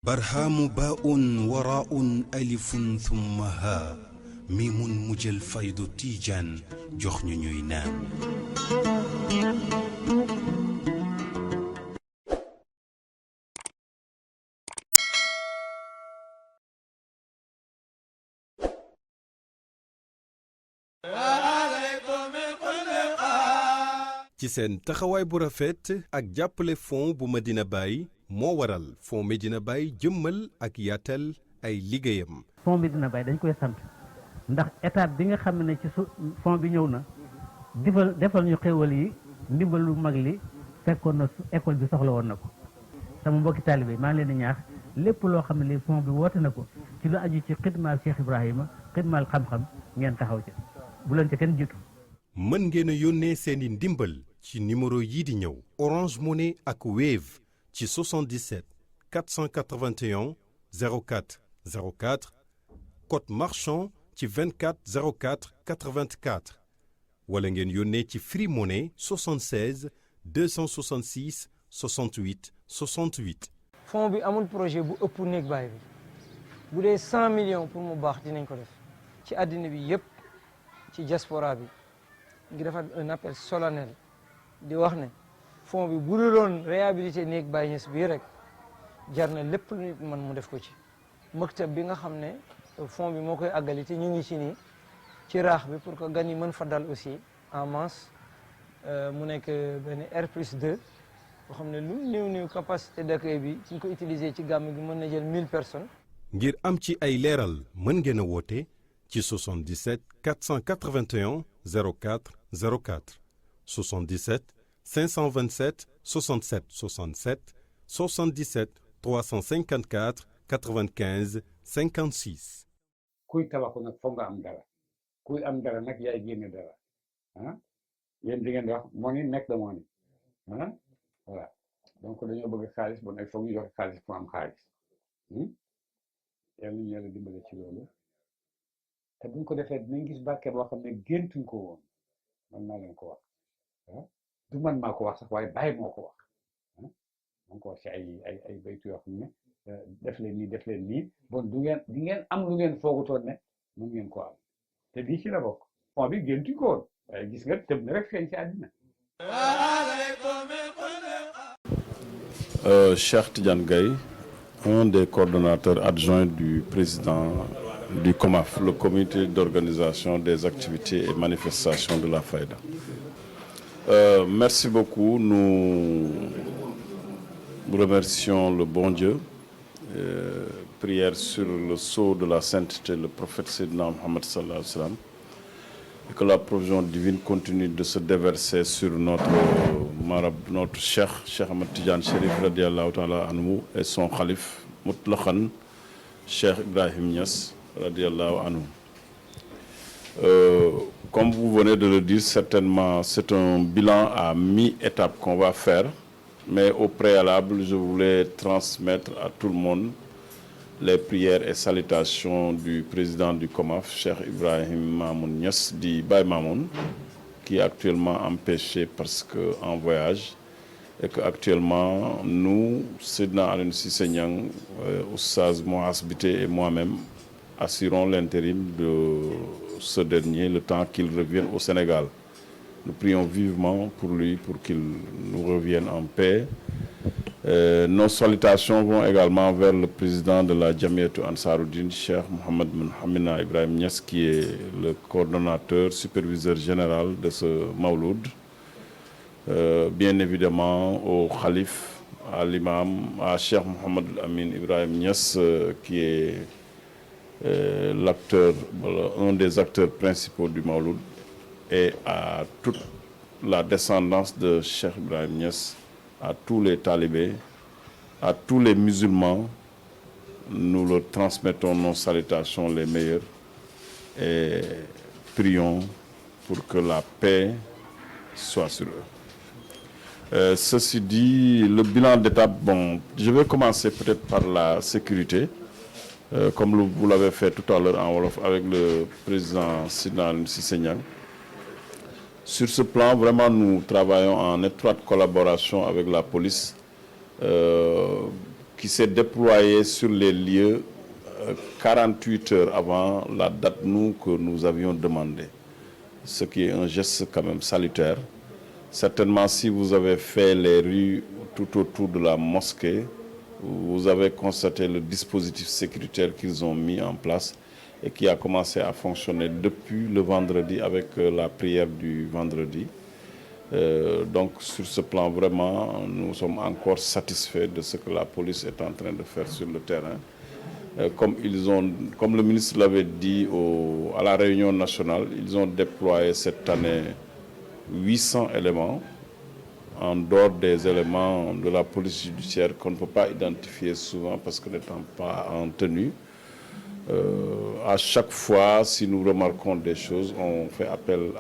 برهام باء وراء ألف ثم ها ميم مجل فيض تيجان جخن نينان ci seen taxawaay bu rafet ak jàppale fond bu Medina Baye moo waral fond Medina Baye jëmmal ak yaatal ay liggéeyam. fond Medina Baye dañ koy sant ndax étape bi nga xam ne ci fond bi ñëw na defal ñu xéwal yi ndimbal lu mag li fekkoon na école bi soxla woon na ko sama mbokki taalibe maa ngi leen di ñaax lépp loo xam ne li fond bi woote na ko ci lu aju ci xidmaal Cheikh Ibrahima xidmaal xam-xam ngeen taxaw ci bu leen ci kenn jiitu. mën ngeen a yónnee seeni ndimbal ci numéro yii di ñëw Orange Money ak Wave ci 77 481 04 04 code marchand ci 24 04 84 wala ngeen yónnee ci Free Money 76 266 68 68. fond bi amul projet bu ëpp néeg baay bi bu dee 100 millions pour mu baax dinañ ko def ci àddina bi yëpp ci diaspora bi ngi defar un appel solennel di wax ne fond bi bu doon réhabilité néeg Baye Niass bii rek jar na lépp lu nit man mu def ko ci maktab bi nga xam ne fond bi moo koy àggali te ñu ngi ci nii ci raax bi pour que gan yi mën fa dal aussi en masse mu nekk benn R+2 boo xam ne lu néew capacité d'accueil bi suñ ko utiliser ci gàmm gi mën na jël 1000 personnes. ngir am ci ay leeral mën ngeen a woote ci 77 481 04 04 77 527 67 67 77 354 95 56. kuy tabaxu nag foog nga am dara kuy am dara nag yaay génne dara ah yéen di ngeen di wax money make the money ah voilà donc dañoo bëgg xaalis bon ay foog ñu joxe xaalis pour am xaalis yàlla ñu yàlla dimbale ci loolu te buñ ko defee dinañ gis barke boo xam ne géntuñ ko woon man maa leen ko wax ah du man maa ko wax sax waaye bàyyi moo ko wax ah moo ko wax ci ay baytu yoo xam ne def leen nii bon di ngeen am lu ngeen foogutoon ne mën ngeen ko am te bii ci la bokk fond bi géntuñ ko woon waaye gis nga tëb na rek feeñ ci àddina. Cheikh Tidiane Gaye, un des coordonnateurs adjoints du président du COMAF, le comité d'organisation des activités et manifestations de la Fayda. Merci beaucoup. Nous remercions le bon Dieu. Prière sur le sceau de la sainteté, le prophète Sayyidina Muhammad sallallahu alayhi wa sallam. Et que la provision divine continue de se déverser sur notre Cheikh Ahmed Tidiane Chérif radiallahu ta'ala anhu et son khalife mutlaqan Cheikh Ibrahim Niass radiallahu anhu. Comme vous venez de le dire, certainement c'est un bilan à mi-étape qu'on va faire, mais au préalable, je voulais transmettre à tout le monde les prières et salutations du président du COMAF, Cheikh Ibrahim Mamoun Niass, dit Baye Mamoun, qui est actuellement empêché parce qu'en voyage, et qu'actuellement, nous, Sidna Alun Sissenyang, Oussaz Mohasbité et moi-même, assurons l'intérim de ce dernier le temps qu'il revienne au Sénégal. Nous prions vivement pour lui, pour qu'il nous revienne en paix. Nos salutations vont également vers le président de la Jamiatou Ansaruddin, Cheikh Mohamed Hamina Ibrahim Niass, qui est le coordonnateur, superviseur général de ce Mawloud. Bien évidemment au Khalif, à l'imam, à Cheikh Mohamed Amin Ibrahim Niass, qui est l'acteur, un des acteurs principaux du Mawloud, et à toute la descendance de Cheikh Ibrahim Niass, à tous les talibés, à tous les musulmans. Nous leur transmettons nos salutations les meilleures et prions pour que la paix soit sur eux. Ceci dit, le bilan d'étape, bon, je vais commencer peut-être par la sécurité, comme vous l'avez fait tout à l'heure en Wolof avec le président Sidna Cissé Niang. Sur ce plan, vraiment, nous travaillons en étroite collaboration avec la police qui s'est déployé sur les lieux 48 heures avant la date que nous avions demandé, ce qui est un geste quand même salutaire. Certainement, si vous avez fait les rues tout autour de la mosquée, vous avez constaté le dispositif sécuritaire qu'ils ont mis en place et qui a commencé à fonctionner depuis le vendredi avec la prière du vendredi. Donc sur ce plan, vraiment, nous sommes encore satisfaits de ce que la police est en train de faire sur le terrain. Comme le ministre l'avait dit à la réunion nationale, ils ont déployé cette année 800 éléments, en dehors des éléments de la police judiciaire qu'on ne peut pas identifier souvent parce que n'étant pas en tenue. À chaque fois, si nous remarquons des choses, on fait appel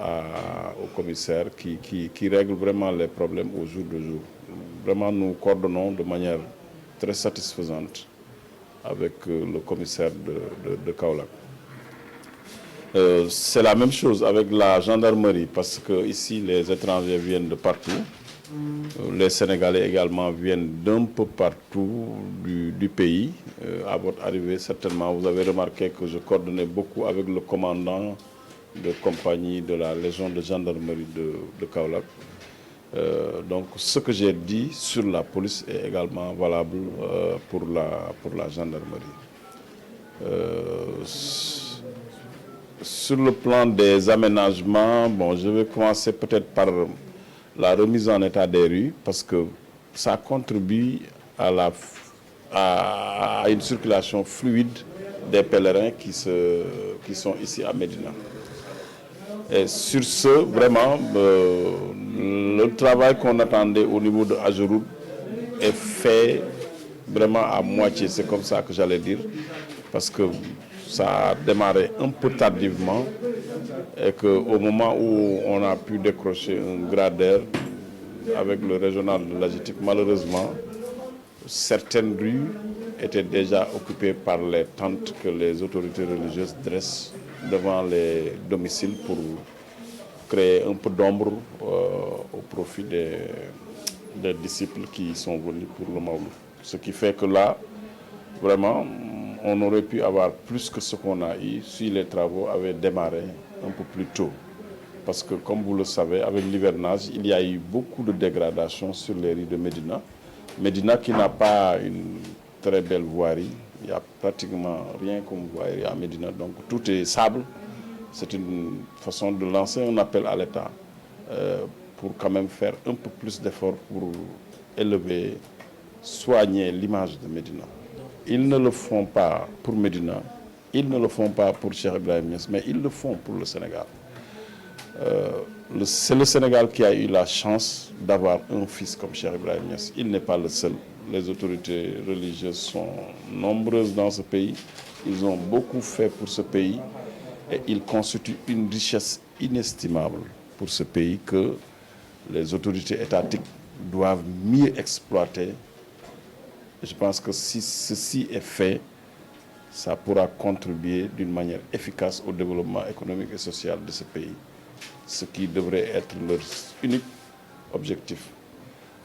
au commissaire qui règle vraiment les problèmes au jour le jour. Vraiment, nous coordonnons de manière très satisfaisante avec le commissaire de Kaolack. C'est la même chose avec la gendarmerie parce que ici les étrangers viennent de partout. Les Sénégalais également viennent d'un peu partout du pays. À votre arrivée, certainement, vous avez remarqué que je coordonnais beaucoup avec le commandant de compagnie de la Légion de gendarmerie de Kaolack. Donc, ce que j'ai dit sur la police est également valable pour la gendarmerie. Sur le plan des aménagements, bon, je vais commencer peut-être par la remise en état des rues parce que ça contribue à une circulation fluide des pèlerins qui sont ici à Médina. Et sur ce, vraiment, le travail qu'on attendait au niveau de Ageroute est fait vraiment à moitié, c'est comme ça que j'allais dire, parce que ça a démarré un peu tardivement et qu'au moment où on a pu décrocher un gradaire avec le régional de l'AGETIP, malheureusement, certaines rues étaient déjà occupées par les tentes que les autorités religieuses dressent devant les domiciles pour créer un peu d'ombre au profit des disciples qui sont venus pour le Maoulid. Ce qui fait que là, vraiment, on aurait pu avoir plus que ce qu'on a eu si les travaux avaient démarré un peu plus tôt. Parce que, comme vous le savez, avec l'hivernage, il y a eu beaucoup de dégradation sur les rues de Médina. Médina qui n'a pas une très belle voirie. Il n'y a pratiquement rien comme voirie à Médina. Donc tout est sable. C'est une façon de lancer un appel à l'État pour quand même faire un peu plus d'efforts pour élever, soigner l'image de Médina. Ils ne le font pas pour Médina, ils ne le font pas pour Cheikh Ibrahim Niass, mais ils le font pour le Sénégal. C'est le Sénégal qui a eu la chance d'avoir un fils comme Cheikh Ibrahim Niass. Il n'est pas le seul. Les autorités religieuses sont nombreuses dans ce pays. Ils ont beaucoup fait pour ce pays et ils constituent une richesse inestimable pour ce pays que les autorités étatiques doivent mieux exploiter. Je pense que si ceci est fait, ça pourra contribuer d'une manière efficace au développement économique et social de ce pays, ce qui devrait être leur unique objectif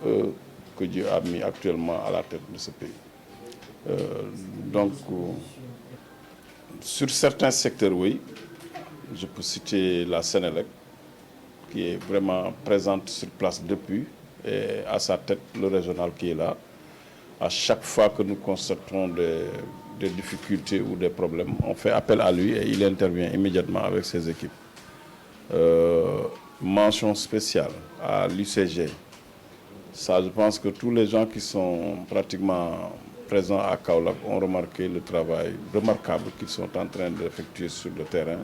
que Dieu a mis actuellement à la tête de ce pays. Donc, sur certains secteurs, oui, je peux citer la Sénélec, qui est vraiment présente sur place depuis, et à sa tête le régional qui est là. À chaque fois que nous constatons des difficultés ou des problèmes, on fait appel à lui et il intervient immédiatement avec ses équipes. Mention spéciale à l'UCG. Ça, je pense que tous les gens qui sont pratiquement présents à Kaolack ont remarqué le travail remarquable qu'ils sont en train d'effectuer sur le terrain.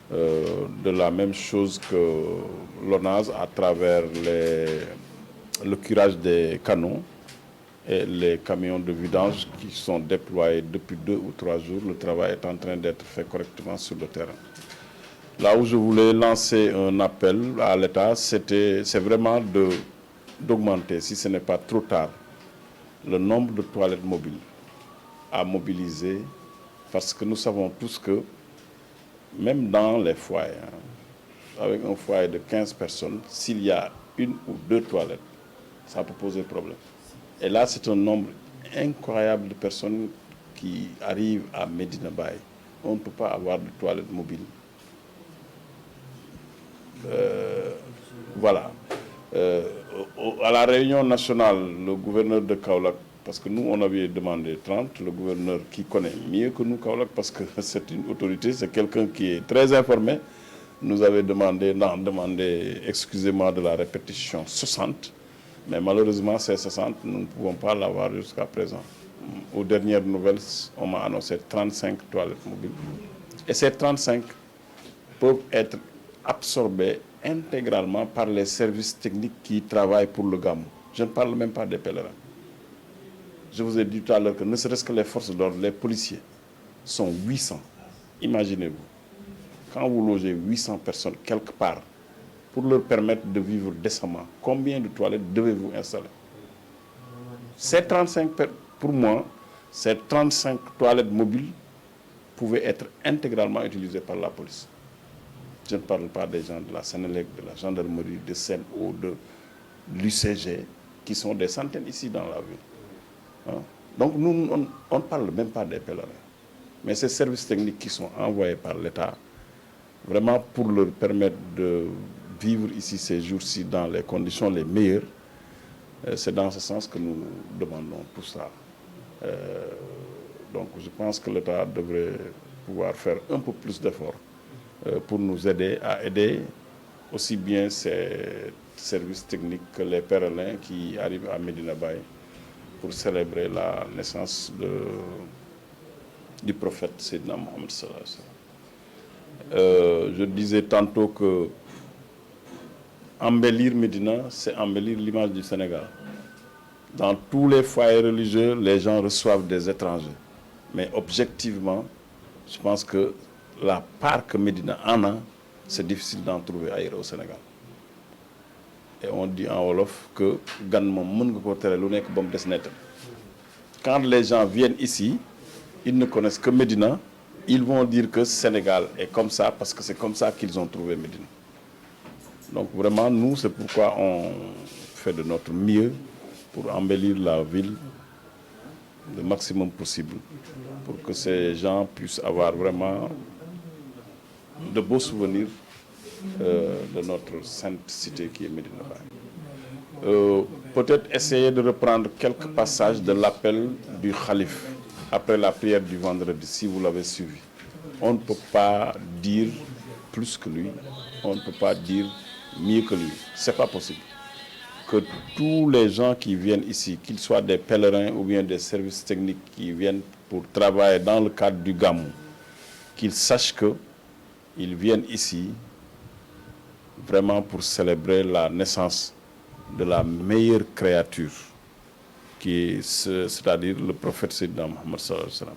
De la même chose que l'ONAS à travers le curage des canaux et les camions de vidange qui sont déployés depuis 2 ou 3 jours. Le travail est en train d'être fait correctement sur le terrain. Là où je voulais lancer un appel à l'État, c'est vraiment d'augmenter, si ce n'est pas trop tard, le nombre de toilettes mobiles à mobiliser, parce que nous savons tous que même dans les foyers, avec un foyer de 15 personnes, s'il y a 1 ou 2 toilettes, ça peut poser problème. Et là, c'est un nombre incroyable de personnes qui arrivent à Medina Baye. On ne peut pas avoir de toilettes mobiles. Voilà. À la réunion nationale, le gouverneur de Kaolack, parce que nous, on avait demandé 30, le gouverneur qui connaît mieux que nous Kaolack, parce que c'est une autorité, c'est quelqu'un qui est très informé, nous avait demandé, excusez-moi de la répétition, 60. Mais malheureusement, ces 60, nous ne pouvons pas l'avoir jusqu'à présent. Aux dernières nouvelles, on m'a annoncé 35 toilettes mobiles. Et ces 35 peuvent être absorbés intégralement par les services techniques qui travaillent pour le Gamou. Je ne parle même pas des pèlerins. Je vous ai dit tout à l'heure que ne serait-ce que les forces d'ordre, les policiers, sont 800. Imaginez-vous, quand vous logez 800 personnes quelque part, pour leur permettre de vivre décemment, combien de toilettes devez-vous installer? Pour moi, ces 35 toilettes mobiles pouvaient être intégralement utilisées par la police. Je ne parle pas des gens de la Sénélec, de la gendarmerie, de CNO, de l'UCG, qui sont des centaines ici dans la ville. Hein? Donc nous, on ne parle même pas des pèlerins. Mais ces services techniques qui sont envoyés par l'État, vraiment pour leur permettre de vivre ici ces jours-ci dans les conditions les meilleures, c'est dans ce sens que nous demandons tout ça. Donc je pense que l'État devrait pouvoir faire un peu plus d'efforts pour nous aider à aider aussi bien ces services techniques que les pèlerins qui arrivent à Medina Baye pour célébrer la naissance du prophète Sayyidina Mohammed sallallahu alayhi wa sallam. Je disais tantôt que embellir Médina, c'est embellir l'image du Sénégal. Dans tous les foyers religieux, les gens reçoivent des étrangers. Mais objectivement, je pense que la part que Médina en a, c'est difficile d'en trouver ailleurs au Sénégal. Et on dit en Wolof que quand les gens viennent ici, ils ne connaissent que Médina, ils vont dire que Sénégal est comme ça parce que c'est comme ça qu'ils ont trouvé Médina. Donc vraiment, nous, c'est pourquoi on fait de notre mieux pour embellir la ville le maximum possible, pour que ces gens puissent avoir vraiment de beaux souvenirs de notre sainte cité qui est Médina Baye. Peut-être essayer de reprendre quelques passages de l'appel du Khalif après la prière du vendredi, si vous l'avez suivi. On ne peut pas dire plus que lui, on ne peut pas dire mieux que lui. Ce n'est pas possible. Que tous les gens qui viennent ici, qu'ils soient des pèlerins ou bien des services techniques qui viennent pour travailler dans le cadre du Gamou, qu'ils sachent qu'ils viennent ici vraiment pour célébrer la naissance de la meilleure créature, c'est-à-dire le prophète Sayyidina Mohammed sallallahu alayhi wa sallam.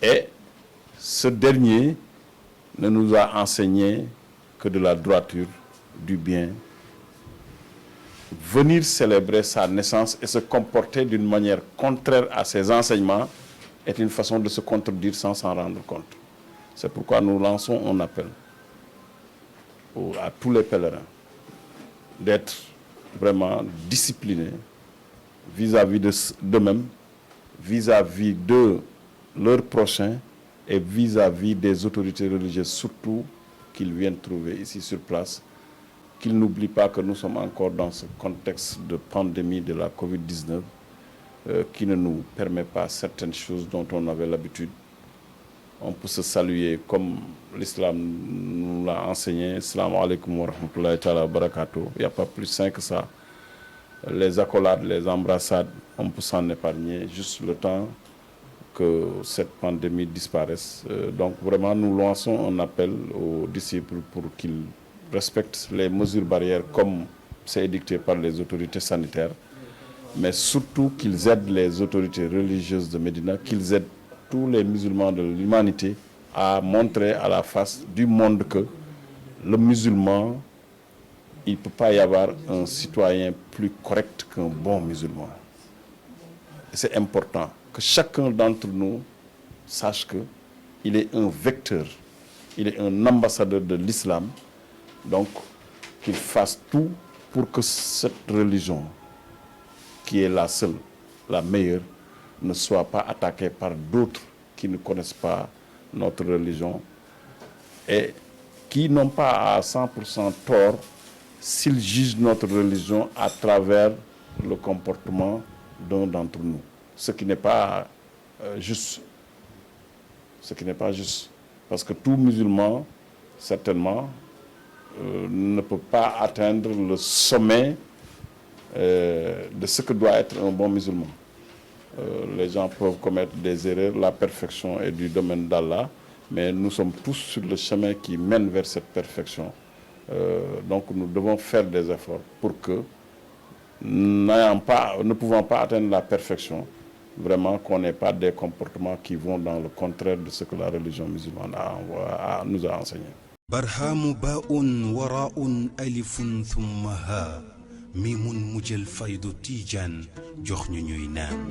Et ce dernier ne nous a enseigné que de la droiture, du bien. Venir célébrer sa naissance et se comporter d'une manière contraire à ses enseignements est une façon de se contredire sans s'en rendre compte. C'est pourquoi nous lançons un appel à tous les pèlerins d'être vraiment disciplinés vis-à-vis d'eux-mêmes, vis-à-vis de leurs prochains et vis-à-vis des autorités religieuses, surtout qu'ils viennent trouver ici sur place, qu'ils n'oublient pas que nous sommes encore dans ce contexte de pandémie de la Covid-19 qui ne nous permet pas certaines choses dont on avait l'habitude. On peut se saluer comme l'islam nous l'a enseigné. Assalamu alaikum wa rahmatullahi wa barakatuh. Il n'y a pas plus sain que ça. Les accolades, les embrassades, on peut s'en épargner juste le temps que cette pandémie disparaisse. Donc vraiment, nous lançons un appel aux disciples pour qu'ils respectent les mesures barrières comme c'est édicté par les autorités sanitaires, mais surtout qu'ils aident les autorités religieuses de Médina, qu'ils aident tous les musulmans de l'humanité à montrer à la face du monde que le musulman, il ne peut pas y avoir un citoyen plus correct qu'un bon musulman. C'est important que chacun d'entre nous sache qu'il est un vecteur, il est un ambassadeur de l'islam, donc qu'il fasse tout pour que cette religion, qui est la seule, la meilleure, ne soient pas attaqués par d'autres qui ne connaissent pas notre religion et qui n'ont pas à 100% tort s'ils jugent notre religion à travers le comportement d'un d'entre nous. Ce qui n'est pas juste. Ce qui n'est pas juste. Parce que tout musulman, certainement, ne peut pas atteindre le sommet de ce que doit être un bon musulman. Les gens peuvent commettre des erreurs, la perfection est du domaine d'Allah, mais nous sommes tous sur le chemin qui mène vers cette perfection. Donc nous devons faire des efforts pour que, ne pouvant pas atteindre la perfection, vraiment qu'on n'ait pas des comportements qui vont dans le contraire de ce que la religion musulmane nous a enseigné. برهام باء وراء ألف ثم ها ميم مجل فيض تيجان جخن نينان